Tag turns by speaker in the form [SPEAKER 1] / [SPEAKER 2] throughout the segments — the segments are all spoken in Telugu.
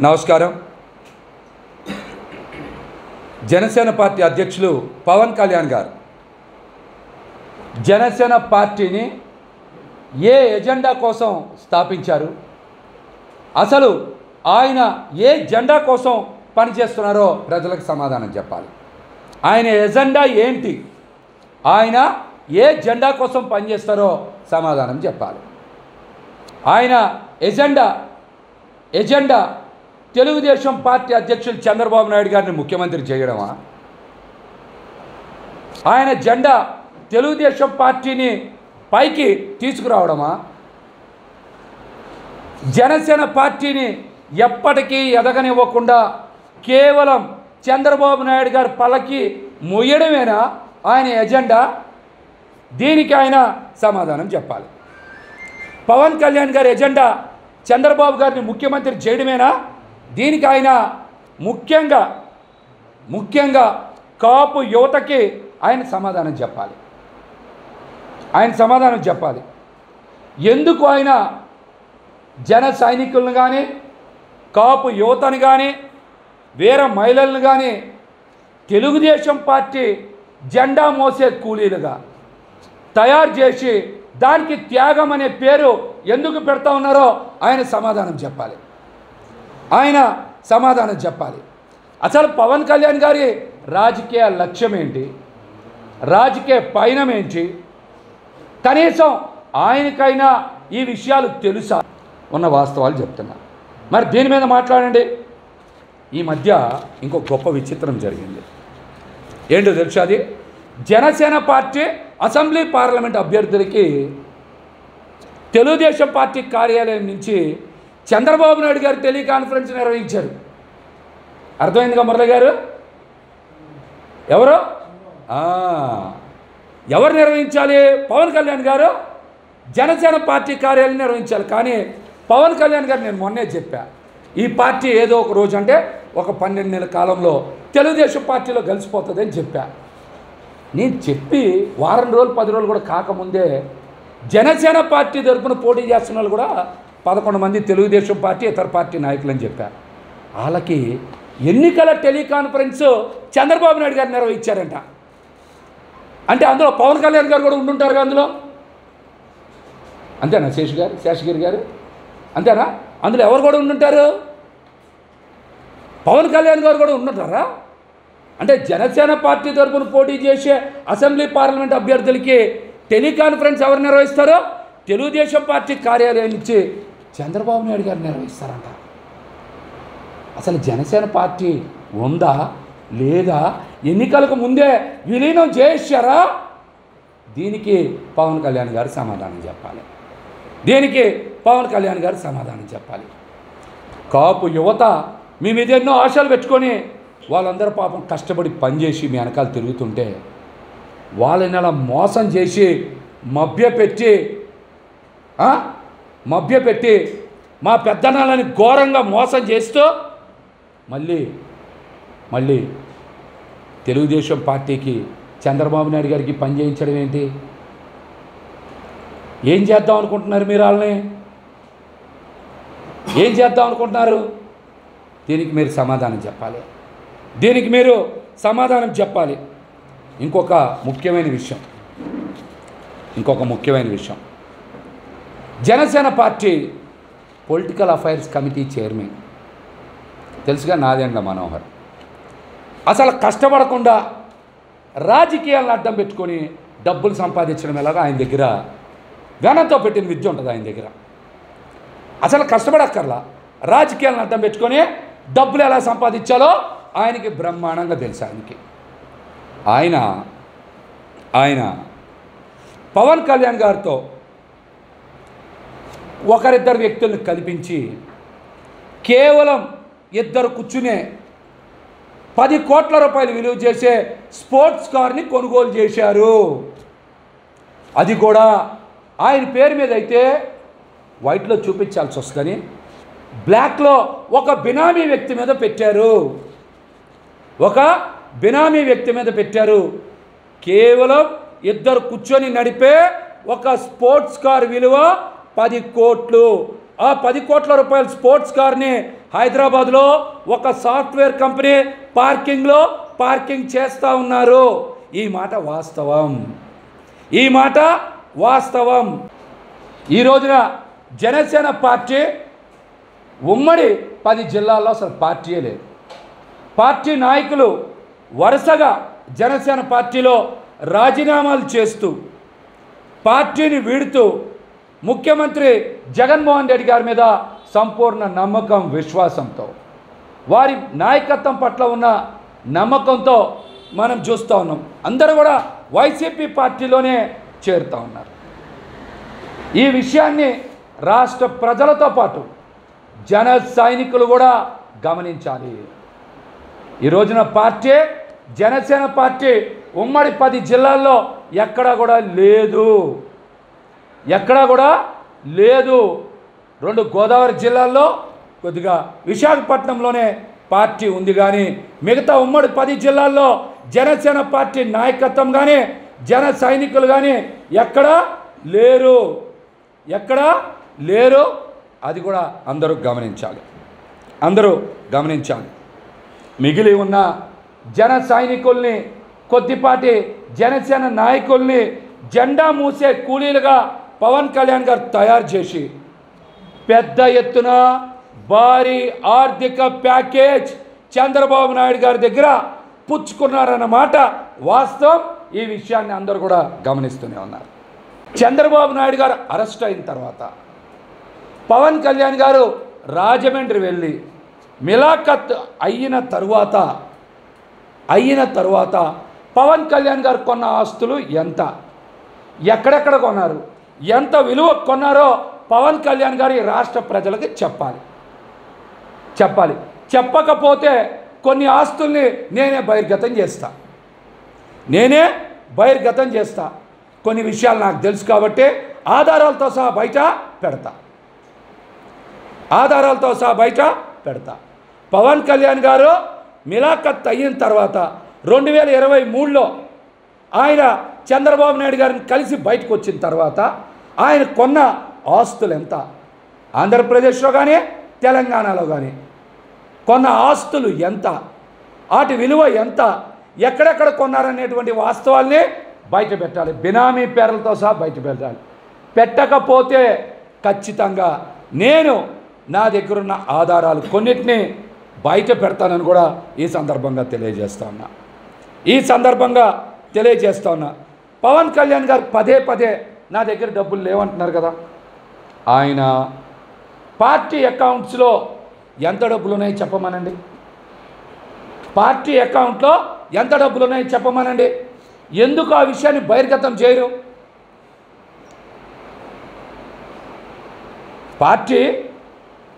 [SPEAKER 1] నమస్కారం. జనసేన పార్టీ అధ్యక్షులు పవన్ కళ్యాణ్ గారు జనసేన పార్టీని ఏ ఎజెండా కోసం స్థాపించారు, అసలు ఆయన ఏ జెండా కోసం పనిచేస్తున్నారో ప్రజలకు సమాధానం చెప్పాలి. ఆయన ఎజెండా ఏంటి, ఆయన ఏ జెండా కోసం పనిచేస్తారో సమాధానం చెప్పాలి. ఆయన ఎజెండా తెలుగుదేశం పార్టీ అధ్యక్షులు చంద్రబాబు నాయుడు గారిని ముఖ్యమంత్రి చేయడమా? ఆయన జెండా తెలుగుదేశం పార్టీని పైకి తీసుకురావడమా? జనసేన పార్టీని ఎప్పటికీ ఎదగనివ్వకుండా కేవలం చంద్రబాబు నాయుడు గారి పల్లకి మొయ్యడమేనా ఆయన ఎజెండా? దీనికి ఆయన సమాధానం చెప్పాలి. పవన్ కళ్యాణ్ గారి ఎజెండా చంద్రబాబు గారిని ముఖ్యమంత్రి చేయడమేనా? దీనికి ఆయన ముఖ్యంగా కాపు యువతకి ఆయన సమాధానం చెప్పాలి. ఎందుకు ఆయన జన సైనికులను కానీ, కాపు యువతను కానీ, వేరే మహిళలను కానీ తెలుగుదేశం పార్టీ జెండా మోసే కూలీలుగా తయారు చేసి దానికి త్యాగం అనే పేరు ఎందుకు పెడతా ఉన్నారో ఆయన సమాధానం చెప్పాలి. అసలు పవన్ కళ్యాణ్ గారి రాజకీయ లక్ష్యం ఏంటి, రాజకీయ పయనం ఏంటి, కనీసం ఆయనకైనా ఈ విషయాలు తెలుసా? ఉన్న వాస్తవాలు చెప్తున్నా. మరి దీని మీద మాట్లాడండి. ఈ మధ్య ఇంకో గొప్ప విచిత్రం జరిగింది. ఏంటో తెలుసా? అది జనసేన పార్టీ అసెంబ్లీ పార్లమెంట్ అభ్యర్థులకి తెలుగుదేశం పార్టీ కార్యాలయం నుంచి చంద్రబాబు నాయుడు గారు టెలికాన్ఫరెన్స్ నిర్వహించారు. అర్థమైందిగా మురళి గారు? ఎవరు నిర్వహించాలి? పవన్ కళ్యాణ్ గారు జనసేన పార్టీ కార్యాలయం నిర్వహించాలి. కానీ పవన్ కళ్యాణ్ గారు నేను మొన్నే చెప్పా, ఈ పార్టీ ఏదో ఒక రోజు అంటే ఒక 12 నెలల కాలంలో తెలుగుదేశం పార్టీలో కలిసిపోతుందని చెప్పా. నేను చెప్పి వారం రోజులు 10 రోజులు కూడా కాకముందే జనసేన పార్టీ తరపున పోటీ చేస్తున్న వాళ్ళు కూడా 11 మంది తెలుగుదేశం పార్టీ ఇతర పార్టీ నాయకులు అని చెప్పా. వాళ్ళకి ఎన్నికల టెలికాన్ఫరెన్స్ చంద్రబాబు నాయుడు గారు నిర్వహించారంట. అంటే అందులో పవన్ కళ్యాణ్ గారు కూడా ఉండుంటారు అందులో. అంతేనా? శేషగిరి గారు అంతేనా? అందులో ఎవరు కూడా ఉండుంటారు? పవన్ కళ్యాణ్ గారు కూడా ఉండుంటారా? అంటే జనసేన పార్టీ తరపున పోటీ చేసే అసెంబ్లీ పార్లమెంట్ అభ్యర్థులకి టెలికాన్ఫరెన్స్ ఎవరు నిర్వహిస్తారో తెలుగుదేశం పార్టీ కార్యాలయం నుంచి చంద్రబాబు నాయుడు గారు నిర్వహిస్తారంట. అసలు జనసేన పార్టీ ఉందా లేదా? ఎన్నికలకు ముందే విలీనం చేశారా? దీనికి పవన్ కళ్యాణ్ గారు సమాధానం చెప్పాలి. కాపు యువత మీ మీద ఎన్నో ఆశలు పెట్టుకొని వాళ్ళందరూ పాపం కష్టపడి పనిచేసి మీ వెనకాల తిరుగుతుంటే వాళ్ళని అలా మోసం చేసి మభ్యపెట్టి మా పెద్దనాళ్ళని ఘోరంగా మోసం చేస్తూ మళ్ళీ తెలుగుదేశం పార్టీకి చంద్రబాబు నాయుడు గారికి పని చేయించడం ఏంటి? ఏం చేద్దాం అనుకుంటున్నారు మీరు? వాళ్ళని ఏం చేద్దాం అనుకుంటున్నారు? దీనికి మీరు సమాధానం చెప్పాలి. ఇంకొక ముఖ్యమైన విషయం, Janasena party political affairs committee chairman తెలుసుగా, నాదెండ్ల మనోహర్. అసలు కష్టపడకుండా రాజకీయాలను అడ్డం పెట్టుకొని డబ్బులు సంపాదించడం ఎలాగో ఆయన దగ్గర ఘనంతో పెట్టిన విద్య ఉంటుంది. ఆయన దగ్గర అసలు కష్టపడక్కర్లా, రాజకీయాలను అడ్డం పెట్టుకొని డబ్బులు ఎలా సంపాదించాలో ఆయనకి బ్రహ్మాండంగా తెలుసు. ఆయన పవన్ కళ్యాణ్ గారితో ఒకరిద్దరు వ్యక్తులను కల్పించి కేవలం ఇద్దరు కూర్చునే 10 కోట్ల రూపాయలు విలువ చేసే స్పోర్ట్స్ కార్ని కొనుగోలు చేశారు. అది కూడా ఆయన పేరు మీద అయితే వైట్లో చూపించాల్సి వస్తుందని బ్లాక్లో ఒక బినామీ వ్యక్తి మీద పెట్టారు. కేవలం ఇద్దరు కూర్చొని నడిపే ఒక స్పోర్ట్స్ కార్ విలువ 10 కోట్లు. ఆ 10 కోట్ల రూపాయల స్పోర్ట్స్ కార్ని హైదరాబాద్లో ఒక సాఫ్ట్వేర్ కంపెనీ పార్కింగ్ చేస్తూ ఉన్నారు. ఈ మాట వాస్తవం. ఈ మాట వాస్తవం. ఈ రోజున జనసేన పార్టీ ఉమ్మడి 10 జిల్లాల్లో అసలు పార్టీయే లేదు. పార్టీ నాయకులు వరుసగా జనసేన పార్టీలో రాజీనామాలు చేస్తూ పార్టీని వీడుతూ ముఖ్యమంత్రి జగన్మోహన్ రెడ్డి గారి మీద సంపూర్ణ నమ్మకం, విశ్వాసంతో, వారి నాయకత్వం పట్ల ఉన్న నమ్మకంతో మనం చూస్తూ ఉన్నాం. అందరూ కూడా వైసీపీ పార్టీలోనే చేరుతూ ఉన్నారు. ఈ విషయాన్ని రాష్ట్ర ప్రజలతో పాటు జన సైనికులు కూడా గమనించాలి. ఈ రోజున పార్టీ, జనసేన పార్టీ ఉమ్మడి 10 జిల్లాల్లో ఎక్కడా కూడా లేదు. 2 గోదావరి జిల్లాల్లో, కొద్దిగా విశాఖపట్నంలోనే పార్టీ ఉంది. కానీ మిగతా ఉమ్మడి 10 జిల్లాల్లో జనసేన పార్టీ నాయకత్వం కానీ జన సైనికులు కానీ ఎక్కడా లేరు. అది కూడా అందరూ గమనించాలి. మిగిలి ఉన్న జన సైనికుల్ని, కొద్దిపాటి జనసేన నాయకుల్ని జెండా మూసే కూలీలుగా పవన్ కళ్యాణ్ గారు తయారు చేసి పెద్ద ఎత్తున భారీ ఆర్థిక ప్యాకేజ్ చంద్రబాబు నాయుడు గారి దగ్గర పుచ్చుకున్నారన్నమాట వాస్తవం. ఈ విషయాన్ని అందరూ కూడా గమనిస్తూనే ఉన్నారు. చంద్రబాబు నాయుడు గారు అరెస్ట్ అయిన తర్వాత పవన్ కళ్యాణ్ గారు రాజమండ్రి వెళ్ళి మిలాఖత్ అయిన తరువాత పవన్ కళ్యాణ్ గారు కొన్న ఆస్తులు ఎంత, ఎక్కడెక్కడ కొన్నారు, ఎంత విలువ కొన్నారో పవన్ కళ్యాణ్ గారు ఈ రాష్ట్ర ప్రజలకు చెప్పాలి. చెప్పకపోతే కొన్ని ఆస్తుల్ని నేనే బహిర్గతం చేస్తా. కొన్ని విషయాలు నాకు తెలుసు కాబట్టి ఆధారాలతో సహా బయట పెడతా. పవన్ కళ్యాణ్ గారు మిలాఖత్ అయిన తర్వాత 2023లో ఆయన చంద్రబాబు నాయుడు గారిని కలిసి బయటకు వచ్చిన తర్వాత ఆయన కొన్న ఆస్తులు ఎంత, ఆంధ్రప్రదేశ్లో కానీ తెలంగాణలో కానీ కొన్న ఆస్తులు ఎంత, వాటి విలువ ఎంత, ఎక్కడెక్కడ కొన్నారనేటువంటి వాస్తవాల్ని బయట పెట్టాలి. బినామీ పేర్లతో సహా బయట పెట్టాలి. పెట్టకపోతే ఖచ్చితంగా నేను నా దగ్గరున్న ఆధారాలు కొన్నిటిని బయట పెడతానని కూడా ఈ సందర్భంగా తెలియజేస్తా ఉన్నా. పవన్ కళ్యాణ్ గారు పదే నా దగ్గర డబ్బులు లేవంటున్నారు కదా. ఆయన పార్టీ అకౌంట్స్లో ఎంత డబ్బులు ఉన్నాయో చెప్పమనండి. పార్టీ అకౌంట్లో ఎంత డబ్బులు ఉన్నాయో చెప్పమనండి. ఎందుకు ఆ విషయాన్ని బహిర్గతం చేయరు? పార్టీ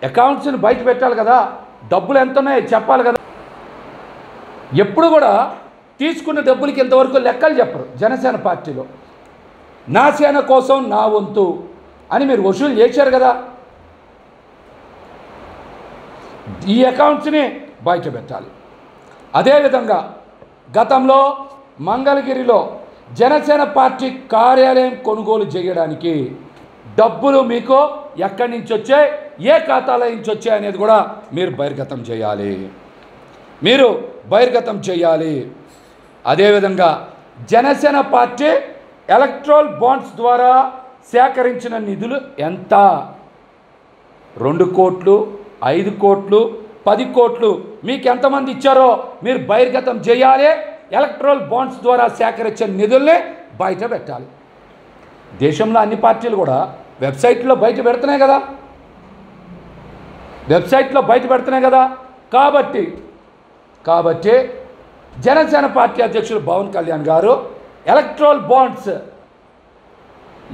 [SPEAKER 1] అకౌంట్స్ని బయట పెట్టాలి కదా, డబ్బులు ఎంత ఉన్నాయో చెప్పాలి కదా. ఎప్పుడు కూడా తీసుకున్న డబ్బులకి ఇంతవరకు లెక్కలు చెప్పరు జనసేన పార్టీలో. నా సేన కోసం నా వంతు అని మీరు వసూలు చేశారు కదా. ఈ అకౌంట్స్ని బయట పెట్టాలి. అదేవిధంగా గతంలో మంగళగిరిలో జనసేన పార్టీ కార్యాలయం కొనుగోలు చేయడానికి డబ్బులు మీకు ఎక్కడి నుంచి వచ్చాయి, ఏ ఖాతాల నుంచి వచ్చాయి అనేది కూడా మీరు బహిర్గతం చేయాలి. అదేవిధంగా జనసేన పార్టీ ఎలక్ట్రల్ బాండ్స్ ద్వారా సేకరించిన నిధులు ఎంత, 2 కోట్లు, 5 కోట్లు, 10 కోట్లు మీకు ఎంతమంది ఇచ్చారో మీరు బహిర్గతం చేయాలి. ఎలక్ట్రల్ బాండ్స్ ద్వారా సేకరించిన నిధుల్ని బయట పెట్టాలి. దేశంలో అన్ని పార్టీలు కూడా వెబ్సైట్లో బయట పెడుతున్నాయి కదా. కాబట్టి జనసేన పార్టీ అధ్యక్షులు పవన్ కళ్యాణ్ గారు ఎలక్ట్రల్ బాండ్స్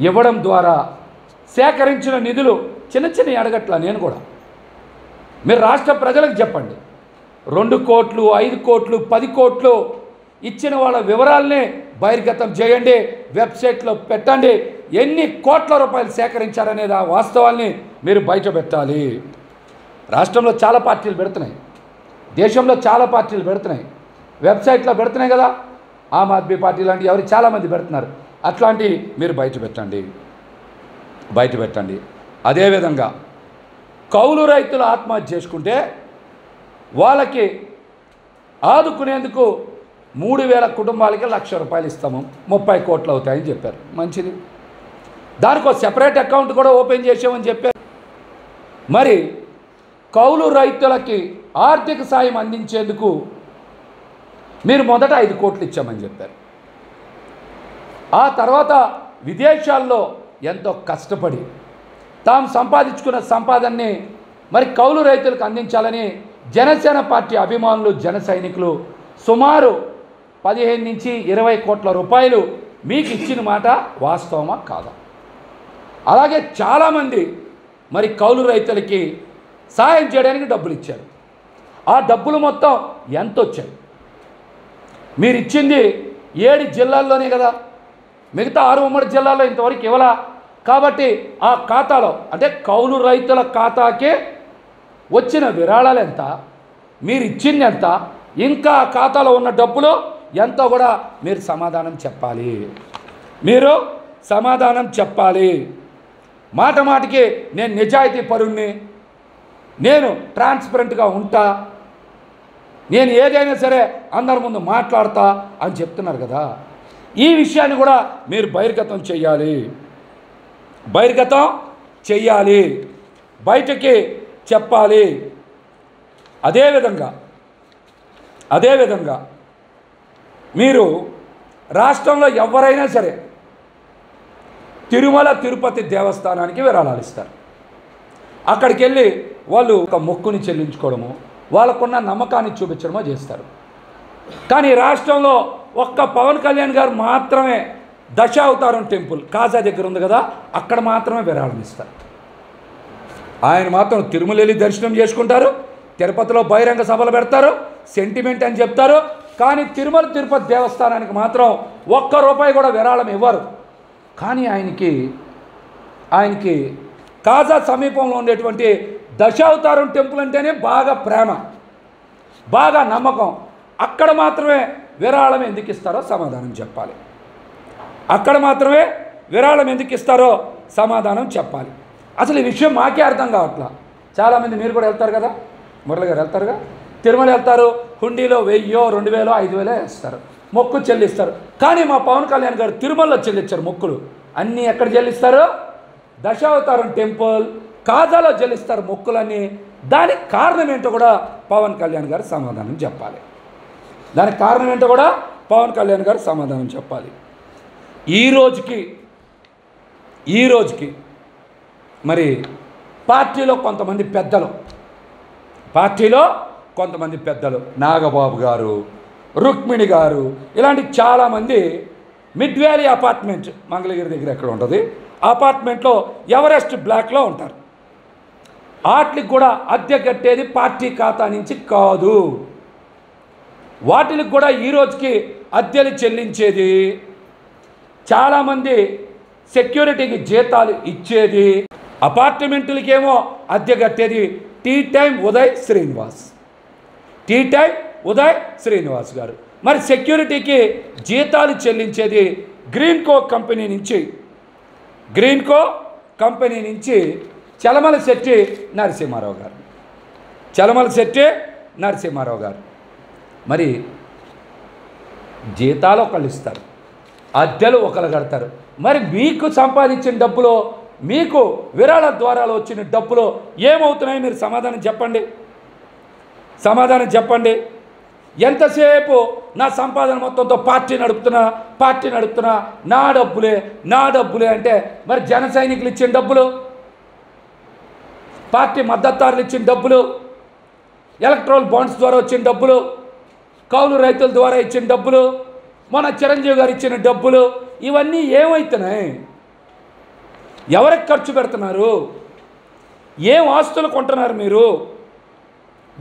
[SPEAKER 1] ఇవ్వడం ద్వారా సేకరించిన నిధులు చిన్న అడగట్ల. నేను కూడా మీరు రాష్ట్ర ప్రజలకు చెప్పండి. 2 కోట్లు, 5 కోట్లు, 10 కోట్లు ఇచ్చిన వాళ్ళ వివరాల్ని బహిర్గతం చేయండి, వెబ్సైట్లో పెట్టండి. ఎన్ని కోట్ల రూపాయలు సేకరించారనేది ఆ వాస్తవాల్ని మీరు బయట పెట్టాలి. రాష్ట్రంలో చాలా పార్టీలు పెడుతున్నాయి, దేశంలో చాలా పార్టీలు పెడుతున్నాయి, వెబ్సైట్లో పెడుతున్నాయి కదా. ఆమ్ ఆద్మీ పార్టీ లాంటి ఎవరు చాలామంది పెడుతున్నారు. అట్లాంటివి మీరు బయట పెట్టండి. అదేవిధంగా కౌలు రైతులు ఆత్మహత్య చేసుకుంటే వాళ్ళకి ఆదుకునేందుకు 3,000 కుటుంబాలకి ₹1,00,000 ఇస్తాము, 30 కోట్లు అవుతాయని చెప్పారు. మంచిది. దానికి ఒక సెపరేట్ అకౌంట్ కూడా ఓపెన్ చేసామని చెప్పారు. మరి కౌలు రైతులకి ఆర్థిక సాయం అందించేందుకు మీరు మొదట 5 కోట్లు ఇచ్చామని చెప్పారు. ఆ తర్వాత విదేశాల్లో ఎంతో కష్టపడి తాము సంపాదించుకున్న సంపాదనని మరి కౌలు రైతులకు అందించాలని జనసేన పార్టీ అభిమానులు, జన సైనికులు సుమారు 15 నుంచి 20 కోట్ల రూపాయలు మీకు ఇచ్చిన మాట వాస్తవమా కాదా? అలాగే చాలామంది మరి కౌలు రైతులకి సాయం చేయడానికి డబ్బులు ఇచ్చారు. ఆ డబ్బులు మొత్తం ఎంత వచ్చాయి? మీరు ఇచ్చింది 7 జిల్లాల్లోనే కదా, మిగతా 6 ఉమ్మడి జిల్లాల్లో ఇంతవరకు ఇవ్వలా. కాబట్టి ఆ ఖాతాలో అంటే కౌలు రైతుల ఖాతాకే వచ్చిన విరాళాలు ఎంత, మీరు ఇచ్చింది ఎంత, ఇంకా ఆ ఖాతాలో ఉన్న డబ్బులు ఎంతో కూడా మీరు సమాధానం చెప్పాలి. మీరు సమాధానం చెప్పాలి. మాట మాటికి నేను నిజాయితీ పరుణ్ణి, నేను ట్రాన్స్పరెంట్గా ఉంటా, నేను ఏదైనా సరే అందరి ముందు మాట్లాడతా అని చెప్తున్నారు కదా. ఈ విషయాన్ని కూడా మీరు బహిర్గతం చెయ్యాలి, బహిర్గతం చెయ్యాలి, బయటకి చెప్పాలి. అదేవిధంగా మీరు రాష్ట్రంలో ఎవరైనా సరే తిరుమల తిరుపతి దేవస్థానానికి విరాళాలు ఇస్తారు. అక్కడికి వెళ్ళి వాళ్ళు ఒక మొక్కుని చెల్లించుకోవడము, వాళ్ళకున్న నమ్మకాన్ని చూపించడమో చేస్తారు. కానీ రాష్ట్రంలో ఒక్క పవన్ కళ్యాణ్ గారు మాత్రమే దశావతారం టెంపుల్ కాజా దగ్గర ఉంది కదా, అక్కడ మాత్రమే విరాళం ఇస్తారు. ఆయన మాత్రం తిరుమల వెళ్ళి దర్శనం చేసుకుంటారు, తిరుపతిలో బహిరంగ సభలు పెడతారు, సెంటిమెంట్ అని చెప్తారు. కానీ తిరుమల తిరుపతి దేవస్థానానికి మాత్రం ₹1 కూడా విరాళం ఇవ్వరు. కానీ ఆయనకి కాజా సమీపంలో ఉండేటువంటి దశావతారం టెంపుల్ అంటేనే బాగా ప్రేమ, బాగా నమ్మకం. అక్కడ మాత్రమే విరాళం ఎందుకు ఇస్తారో సమాధానం చెప్పాలి. అక్కడ మాత్రమే విరాళం ఎందుకు ఇస్తారో సమాధానం చెప్పాలి. అసలు ఈ విషయం మాకే అర్థం కావట్లా. చాలామంది మీరు కూడా వెళ్తారు కదా, మురళి గారు వెళ్తారుగా, తిరుమల వెళ్తారు, హుండీలో 1000, 2000, 5000 వేస్తారు, మొక్కు చెల్లిస్తారు. కానీ మా పవన్ కళ్యాణ్ గారు తిరుమలలో చెల్లించారు మొక్కులు. అన్నీ ఎక్కడ చెల్లిస్తారు? దశావతారం టెంపుల్ కాజాలో చెల్లిస్తారు మొక్కులన్నీ. దానికి కారణం ఏంటో కూడా పవన్ కళ్యాణ్ గారు సమాధానం చెప్పాలి. దానికి కారణం ఏంటో కూడా పవన్ కళ్యాణ్ గారు సమాధానం చెప్పాలి. ఈ రోజుకి మరి పార్టీలో కొంతమంది పెద్దలు నాగబాబు గారు, రుక్మిణి గారు, ఇలాంటి చాలామంది మిడ్ వ్యాలీ అపార్ట్మెంట్ మంగళగిరి దగ్గర ఎక్కడ ఉంటుంది, అపార్ట్మెంట్లో ఎవరెస్ట్ బ్లాక్లో ఉంటారు. వాటికి కూడా అద్దె కట్టేది పార్టీ ఖాతా నుంచి కాదు. వాటికి కూడా ఈ రోజుకి అద్దెలు చెల్లించేది, చాలామంది సెక్యూరిటీకి జీతాలు ఇచ్చేది, అపార్ట్మెంట్లకేమో అద్దె కట్టేది టీ టైం ఉదయ్ శ్రీనివాస్ గారు. మరి సెక్యూరిటీకి జీతాలు చెల్లించేది గ్రీన్కో కంపెనీ నుంచి చలమల శెట్టి నరసింహారావు గారు. మరి జీతాలు ఒకళ్ళు ఇస్తారు, అద్దెలు ఒకళ్ళు కడతారు. మరి మీకు సంపాదించిన డబ్బులో, మీకు విరాళ ద్వారాలు వచ్చిన డబ్బులో ఏమవుతున్నాయి? మీరు సమాధానం చెప్పండి. ఎంతసేపు నా సంపాదన మొత్తంతో పార్టీ నడుపుతున్నా, నా డబ్బులే అంటే మరి జన సైనికులు ఇచ్చిన డబ్బులు, పార్టీ మద్దతుదారులు ఇచ్చిన డబ్బులు, ఎలక్ట్రల్ బాండ్స్ ద్వారా వచ్చిన డబ్బులు, కౌలు రైతుల ద్వారా ఇచ్చిన డబ్బులు, మన చిరంజీవి గారు ఇచ్చిన డబ్బులు, ఇవన్నీ ఏమవుతున్నాయి? ఎవరికి ఖర్చు పెడుతున్నారు? ఏం ఆస్తులు కొంటున్నారు మీరు?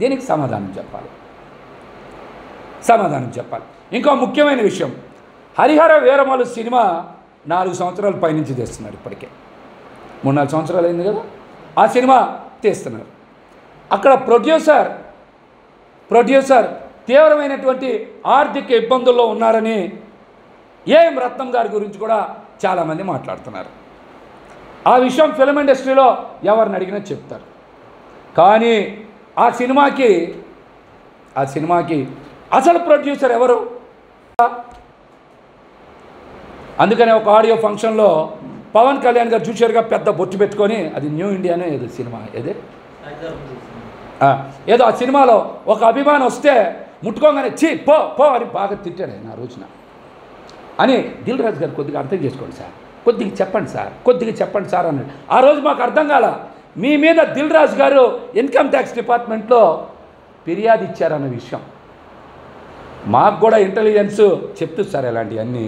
[SPEAKER 1] దీనికి సమాధానం చెప్పాలి. ఇంకో ముఖ్యమైన విషయం, హరిహర వీరమలు సినిమా 4 సంవత్సరాల పైనుంచి తీస్తున్నారు. ఇప్పటికే 3-4 సంవత్సరాలు అయింది కదా ఆ సినిమా తీస్తున్నారు. అక్కడ ప్రొడ్యూసర్ తీవ్రమైనటువంటి ఆర్థిక ఇబ్బందుల్లో ఉన్నారని ఏఎం రత్నం గారి గురించి కూడా చాలామంది మాట్లాడుతున్నారు. ఆ విషయం ఫిల్మ్ ఇండస్ట్రీలో ఎవరిని అడిగినా చెప్తారు. కానీ ఆ సినిమాకి అసలు ప్రొడ్యూసర్ ఎవరు? అందుకనే ఒక ఆడియో ఫంక్షన్లో పవన్ కళ్యాణ్ గారు చూశారుగా, పెద్ద బొట్టు పెట్టుకొని, అది న్యూ ఇండియానే ఏదో సినిమా ఏదో ఆ సినిమాలో ఒక అభిమానం వస్తే ముట్టుకోగానే చీ పో పో అని బాగా తిట్టాడు ఆయన ఆ రోజున. అని దిల్ రాజు గారు కొద్దిగా అర్థం చేసుకోండి సార్, కొద్దిగా చెప్పండి సార్ అన్నాడు. ఆ రోజు మాకు అర్థం కాల, మీ మీద దిల్ రాజు గారు ఇన్కమ్ ట్యాక్స్ డిపార్ట్మెంట్లో ఫిర్యాదు ఇచ్చారన్న విషయం. మాకు కూడా ఇంటెలిజెన్స్ చెప్తుంది సార్ ఇలాంటివన్నీ.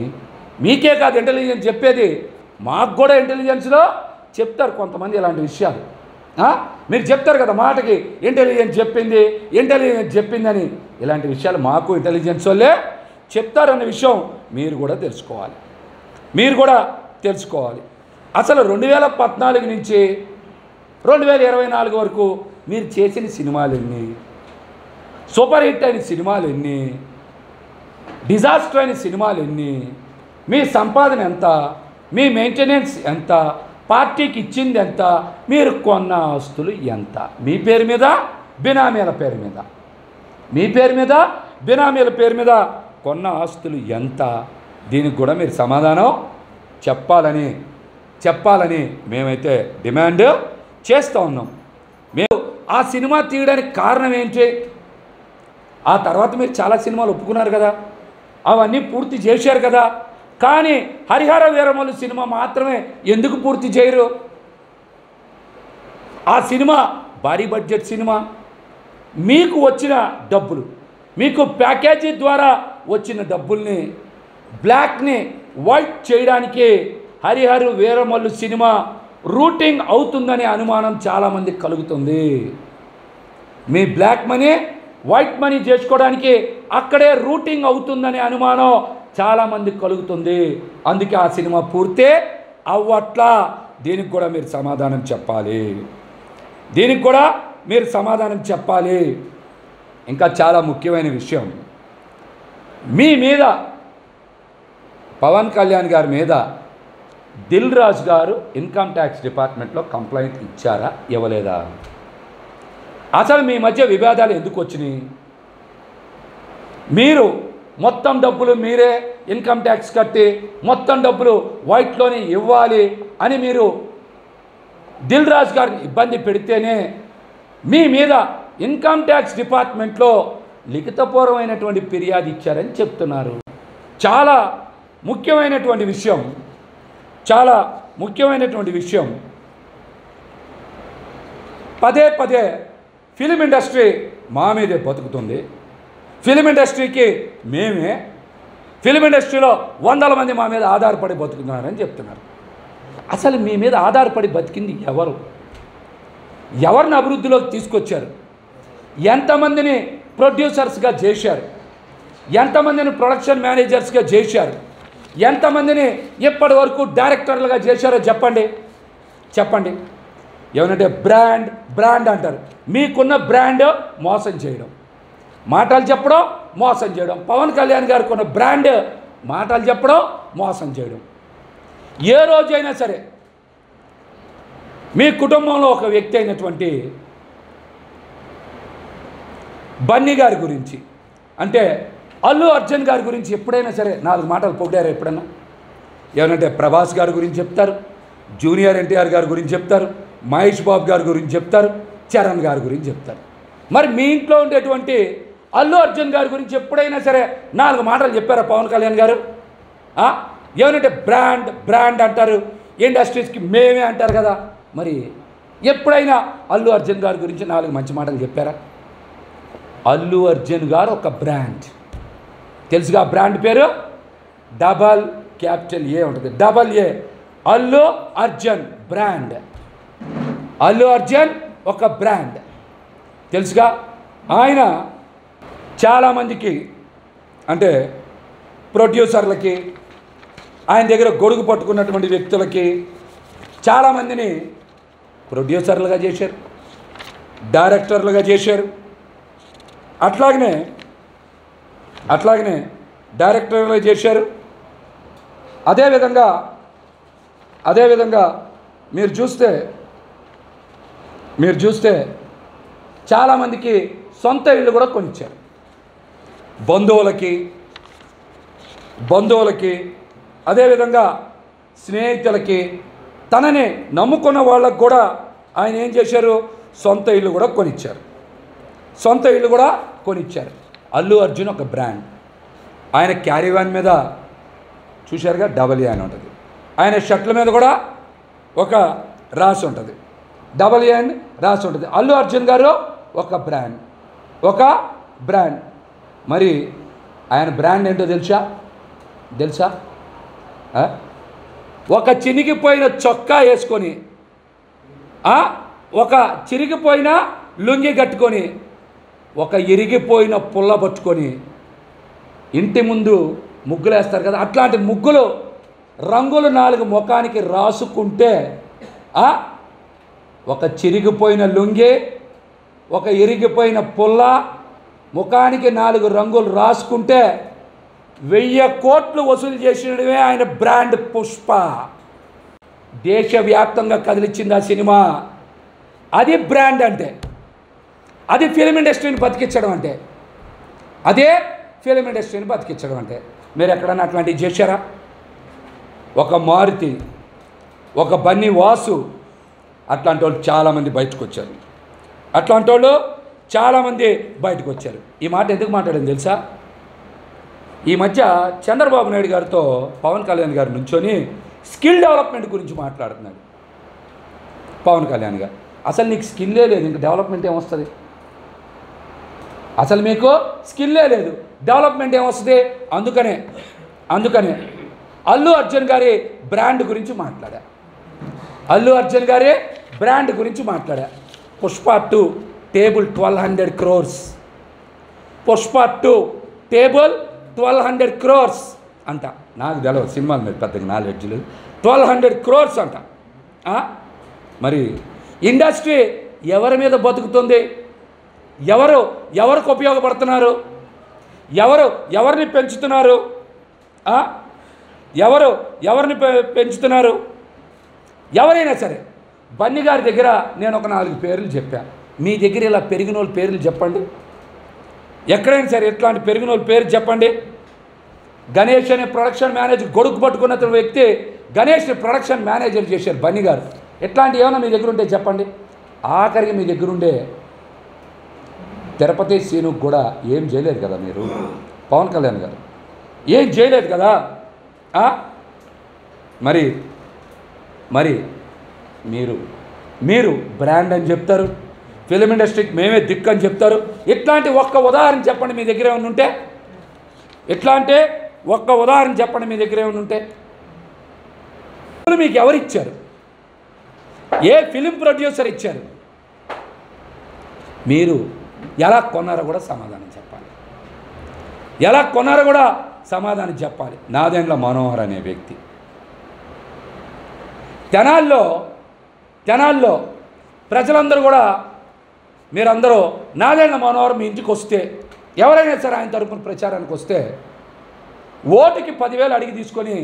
[SPEAKER 1] మీకే కాదు ఇంటెలిజెన్స్ చెప్పేది, మాకు కూడా ఇంటెలిజెన్స్లో చెప్తారు కొంతమంది ఇలాంటి విషయాలు. మీరు చెప్తారు కదా మాటకి ఇంటెలిజెన్స్ చెప్పిందని, ఇలాంటి విషయాలు మాకు ఇంటెలిజెన్స్ వాళ్ళే చెప్తారన్న విషయం మీరు కూడా తెలుసుకోవాలి. అసలు 2014 నుంచి 2024 వరకు మీరు చేసిన సినిమాలు ఎన్ని, సూపర్ హిట్ అయిన సినిమాలు ఎన్ని, డిజాస్టర్ అయిన సినిమాలు ఎన్ని, మీ సంపాదన ఎంత, మీ మెయింటెనెన్స్ ఎంత, పార్టీకి ఇచ్చింది ఎంత, మీరు కొన్న ఆస్తులు ఎంత, మీ పేరు మీద బినామీల పేరు మీద కొన్న ఆస్తులు ఎంత, దీనికి కూడా మీరు సమాధానం చెప్పాలని మేమైతే డిమాండ్ చేస్తూ ఉన్నాం. మేము ఆ సినిమా తీయడానికి కారణం ఏంటి? ఆ తర్వాత మీరు చాలా సినిమాలు ఒప్పుకున్నారు కదా, అవన్నీ పూర్తి చేశారు కదా, కానీ హరిహర వీరమల్లు సినిమా మాత్రమే ఎందుకు పూర్తి చేయరు? ఆ సినిమా భారీ బడ్జెట్ సినిమా, మీకు వచ్చిన డబ్బులు, మీకు ప్యాకేజీ ద్వారా వచ్చిన డబ్బుల్ని బ్లాక్ని వైట్ చేయడానికి హరిహర వీరమల్లు సినిమా రూటింగ్ అవుతుందనే అనుమానం చాలామందికి కలుగుతుంది. మీ బ్లాక్ మనీ వైట్ మనీ చేసుకోవడానికి అక్కడే రూటింగ్ అవుతుందనే అనుమానం చాలామందికి కలుగుతుంది. అందుకే ఆ సినిమా పూర్తే అవ్వట్లా. దీనికి కూడా మీరు సమాధానం చెప్పాలి. ఇంకా చాలా ముఖ్యమైన విషయం, మీ మీద పవన్ కళ్యాణ్ గారి మీద దిల్ రాజు గారు ఇన్కమ్ ట్యాక్స్ డిపార్ట్మెంట్లో కంప్లైంట్ ఇచ్చారా, ఇవ్వలేదా? అసలు మీ మధ్య విభేదాలు ఎందుకు వచ్చినాయి? మీరు మొత్తం డబ్బులు మీరే ఇన్కమ్ ట్యాక్స్ కట్టి మొత్తం డబ్బులు వైట్లోనే ఇవ్వాలి అని మీరు దిల్ రాజు గారిని ఇబ్బంది పెడితేనే మీ మీద ఇన్కమ్ ట్యాక్స్ డిపార్ట్మెంట్లో లిఖితపూర్వమైనటువంటి ఫిర్యాదు ఇచ్చారని చెప్తున్నారు. చాలా ముఖ్యమైనటువంటి విషయం, పదే ఫిలిం ఇండస్ట్రీ మా మీదే బతుకుతుంది, ఫిలిం ఇండస్ట్రీకి మేమే, ఫిలిం ఇండస్ట్రీలో 100 మంది మా మీద ఆధారపడి బతుకుతున్నారని చెప్తున్నారు. అసలు మీ మీద ఆధారపడి బతికింది ఎవరు? ఎవరిని అభివృద్ధిలోకి తీసుకొచ్చారు? ఎంతమందిని ప్రొడ్యూసర్స్గా చేశారు? ఎంతమందిని ప్రొడక్షన్ మేనేజర్స్గా చేశారు? ఎంతమందిని ఇప్పటి వరకు డైరెక్టర్లుగా చేశారో చెప్పండి. ఏమనంటే బ్రాండ్ అంటారు. మీకున్న బ్రాండ్ మోసం చేయడం, మాటలు చెప్పడం మోసం చేయడం. పవన్ కళ్యాణ్ గారికి ఉన్న బ్రాండ్ మాటలు చెప్పడం మోసం చేయడం. ఏ రోజైనా సరే మీ కుటుంబంలో ఒక వ్యక్తి అయినటువంటి బన్నీ గారి గురించి, అంటే అల్లు అర్జున్ గారి గురించి ఎప్పుడైనా సరే 4 మాటలు పొగిడారు ఎప్పుడన్నా? ఏమనంటే ప్రభాస్ గారి గురించి చెప్తారు, జూనియర్ ఎన్టీఆర్ గారి గురించి చెప్తారు, మహేష్ బాబు గారి గురించి చెప్తారు, చరణ్ గారి గురించి చెప్తారు. మరి మీ ఇంట్లో ఉండేటువంటి అల్లు అర్జున్ గారి గురించి ఎప్పుడైనా సరే 4 మాటలు చెప్పారా పవన్ కళ్యాణ్ గారు? ఏమనంటే బ్రాండ్ అంటారు, ఇండస్ట్రీస్కి మేమే అంటారు కదా. మరి ఎప్పుడైనా అల్లు అర్జున్ గారి గురించి 4 మంచి మాటలు చెప్పారా? అల్లు అర్జున్ గారు ఒక బ్రాండ్, తెలుసుగా బ్రాండ్ పేరు AA ఉంటుంది, AA, అల్లు అర్జున్ బ్రాండ్. అల్లు అర్జున్ ఒక బ్రాండ్ తెలుసుగా. ఆయన చాలామందికి, అంటే ప్రొడ్యూసర్లకి, ఆయన దగ్గర గొడుగు పట్టుకున్నటువంటి వ్యక్తులకి చాలామందిని ప్రొడ్యూసర్లుగా చేశారు, డైరెక్టర్లుగా చేశారు. అట్లాగనే డైరెక్టర్లుగా చేశారు. అదేవిధంగా మీరు చూస్తే చాలామందికి సొంత ఇళ్ళు కూడా కొనిచ్చారు. బంధువులకి అదేవిధంగా స్నేహితులకి, తనని నమ్ముకున్న వాళ్ళకు కూడా ఆయన ఏం చేశారు? సొంత ఇల్లు కూడా కొనిచ్చారు. అల్లు అర్జున్ ఒక బ్రాండ్. ఆయన క్యారీవాన్ మీద చూశారుగా డబల్ అని ఉంటుంది. ఆయన షర్ట్ల మీద కూడా ఒక రాసి ఉంటుంది, డబల్ అని రాసి ఉంటుంది. అల్లు అర్జున్ గారు ఒక బ్రాండ్. మరి ఆయన బ్రాండ్ ఏంటో తెలుసా? ఒక చినిగిపోయిన చొక్కా వేసుకొని, ఒక చిరిగిపోయిన లుంగి కట్టుకొని, ఒక ఇరిగిపోయిన పుల్ల పట్టుకొని ఇంటి ముందు ముగ్గులు వేస్తారు కదా, అట్లాంటి ముగ్గులు రంగులు 4 ముఖానికి రాసుకుంటే, ఒక చిరిగిపోయిన లుంగి, ఒక ఇరిగిపోయిన పుల్ల, ముఖానికి 4 రంగులు రాసుకుంటే 1000 కోట్లు వసూలు చేసినవే ఆయన బ్రాండ్ పుష్ప. దేశవ్యాప్తంగా కదిలిచ్చింది ఆ సినిమా. అది బ్రాండ్ అంటే, అది ఫిలిం ఇండస్ట్రీని బతికించడం అంటే, మీరు ఎక్కడన్నా అట్లాంటివి చేశారా? ఒక మారుతి, ఒక బన్నీ వాసు, అట్లాంటి వాళ్ళు చాలామంది బయటకు వచ్చారు. ఈ మాట ఎందుకు మాట్లాడింది తెలుసా? ఈ మధ్య చంద్రబాబు నాయుడు గారితో పవన్ కళ్యాణ్ గారు నుంచొని స్కిల్ డెవలప్మెంట్ గురించి మాట్లాడుతున్నాడు. పవన్ కళ్యాణ్ గారు, అసలు నీకు స్కిల్లే లేదు, ఇంక డెవలప్మెంట్ ఏమొస్తుంది? అసలు మీకు స్కిల్లే లేదు, డెవలప్మెంట్ ఏమొస్తుంది? అందుకనే అల్లు అర్జున్ గారి బ్రాండ్ గురించి మాట్లాడా. Pushpa 2 table 1200 crores. Pushpa 2 table 1200 crores అంట. నాకు తెలియదు, సినిమాల మీద పెద్దగా నాలెడ్జ్ లేదు. 1200 crores అంట. మరి ఇండస్ట్రీ ఎవరి మీద బతుకుతుంది? ఎవరికి ఉపయోగపడుతున్నారు? ఎవరిని పెంచుతున్నారు? ఎవరైనా సరే. బన్నీ గారి దగ్గర నేను ఒక 4 పేర్లు చెప్పాను. మీ దగ్గర ఇలా పెరిగిన వాళ్ళ పేర్లు చెప్పండి. ఎక్కడైనా సరే ఇట్లాంటి పెరిగిన వాళ్ళ పేరు చెప్పండి. గణేష్ అనే ప్రొడక్షన్ మేనేజర్, గొడుగు పట్టుకున్న వ్యక్తి గణేష్ని ప్రొడక్షన్ మేనేజర్ చేశారు బన్నీ గారు. ఇట్లాంటివి ఏమైనా మీ దగ్గర ఉంటే చెప్పండి. ఆఖరికి మీ దగ్గర ఉండే తిరుపతి సీనుకు కూడా ఏం చేయలేదు కదా మీరు, పవన్ కళ్యాణ్ గారు ఏం చేయలేదు కదా. మరి మీరు బ్రాండ్ అని చెప్తారు, ఫిలిం ఇండస్ట్రీకి మేమే దిక్కు అని చెప్తారు. ఇట్లాంటి ఒక్క ఉదాహరణ చెప్పండి మీ దగ్గర ఏమైనా ఉంటే. మీకు ఎవరిచ్చారు? ఏ ఫిలిం ప్రొడ్యూసర్ ఇచ్చారు? మీరు ఎలా కొన్నారో కూడా సమాధానం చెప్పాలి. నాదెండ్ల మనోహర్ అనే వ్యక్తి తెనాల్లో ప్రజలందరూ కూడా, మీరందరూ నాదెండ్ల మనోహర్ మీ ఇంటికి వస్తే, ఎవరైనా సరే ఆయన తరపున ప్రచారానికి వస్తే ఓటుకి 10,000 అడిగి తీసుకొని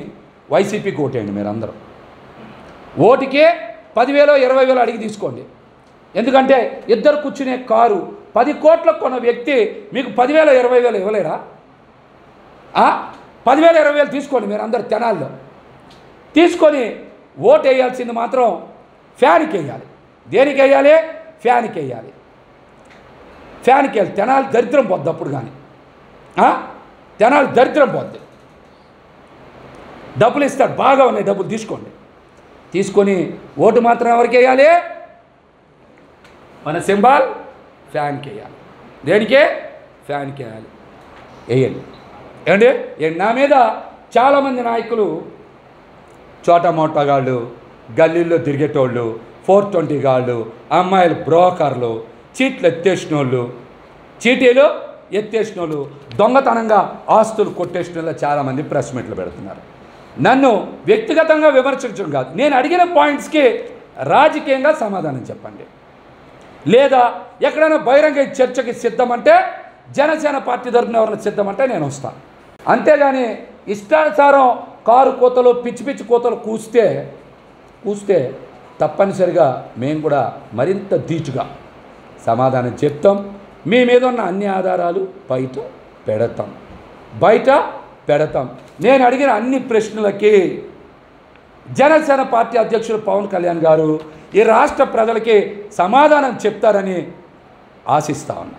[SPEAKER 1] వైసీపీకి ఓటేయండి. మీరందరూ ఓటుకే 10,000 20,000 అడిగి తీసుకోండి. ఎందుకంటే ఇద్దరు కూర్చునే కారు 10 కోట్లకు కొన్న వ్యక్తి మీకు 10,000 20,000 ఇవ్వలేరా? 10,000 20,000 తీసుకోండి. మీరు అందరు తెనాల్లో తీసుకొని ఓటు వేయాల్సింది మాత్రం ఫ్యాన్కి వేయాలి. దేనికి వేయాలి? ఫ్యాన్కి వేయాలి. తెనాలి దరిద్రం పోద్ది. అప్పుడు కానీ తెనాలి దరిద్రం పోద్ది. డబ్బులు ఇస్తాడు, బాగా ఉన్నాయి డబ్బులు తీసుకోండి. తీసుకొని ఓటు మాత్రం ఎవరికి వేయాలి? మన సింబాల్ ఫ్యాన్కి వేయాలి. దేనికే? ఫ్యాన్కి వేయాలి. వేయండి. ఏమండి, నా మీద చాలామంది నాయకులు చోటా మోటాగాళ్ళు, గల్లీల్లో తిరిగేటోళ్ళు, 420 గాళ్ళు, అమ్మాయిలు బ్రోకర్లు, చీటీలు ఎత్తేసిన వాళ్ళు, దొంగతనంగా ఆస్తులు కొట్టేసిన చాలామంది ప్రెస్ మీట్లు పెడుతున్నారు. నన్ను వ్యక్తిగతంగా విమర్శించడం కాదు, నేను అడిగిన పాయింట్స్కి రాజకీయంగా సమాధానం చెప్పండి. లేదా ఎక్కడైనా బహిరంగ చర్చకి సిద్ధమంటే, జనసేన పార్టీ తరఫున ఎవరైనా సిద్ధమంటే నేను వస్తాను. అంతేగాని ఇష్టానుసారం కారు కోతలు, పిచ్చి కోతలు కూస్తే తప్పనిసరిగా మేము కూడా మరింత ధీటుగా సమాధానం చెప్తాం. మీ మీద ఉన్న అన్ని ఆధారాలు బయట పెడతాం. నేను అడిగిన అన్ని ప్రశ్నలకి జనసేన పార్టీ అధ్యక్షులు పవన్ కళ్యాణ్ గారు ఈ రాష్ట్ర ప్రజలకి సమాధానం చెప్తారని ఆశిస్తా ఉన్నా.